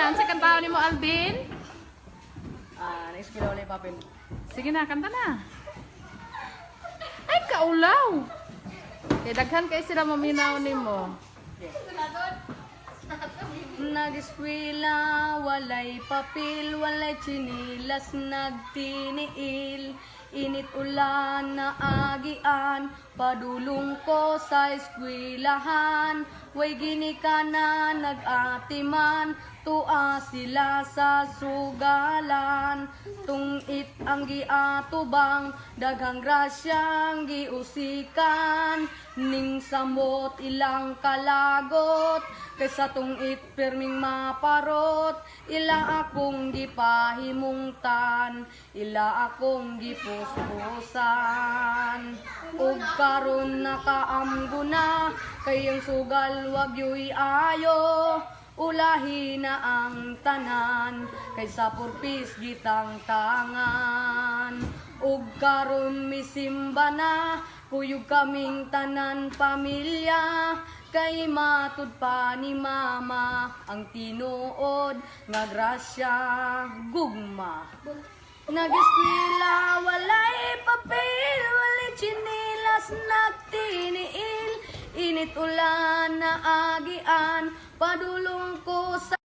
na. Sa kantaon ni mo, Alvin? Naiskila ulit papel. Sige na, kanta na. Ay, kaulaw. Kaya daghan kayo sila maminaw ni mo. Nag-eskwela, walay papel, walay chinilas, nagtiniil. Init ulan na agian, padulong ko sa eskwelahan. Way ginikana, nag-atiman, tua sila sa sugalan. Tungit ang giatubang, daghang grasyang giusikan. Ning samot ilang kalagot, kaysa tungit perming maparot. Ila akong gipahimungtan, ila akong gipuspusan. Ug karon nakaamgo na, kayang sugal wag yo'y ayo. Ulahi na ang tanan, kaysa purpis gitang tangan. Ug karon misimba na, kuyog kaming tanan pamilya. Kay matud pa ni mama, ang tinuod nga grasya gugma. Nag-eskwela, walay papel, walay chinilas, nagtiniil. Init ulan na agian, padulong ko sa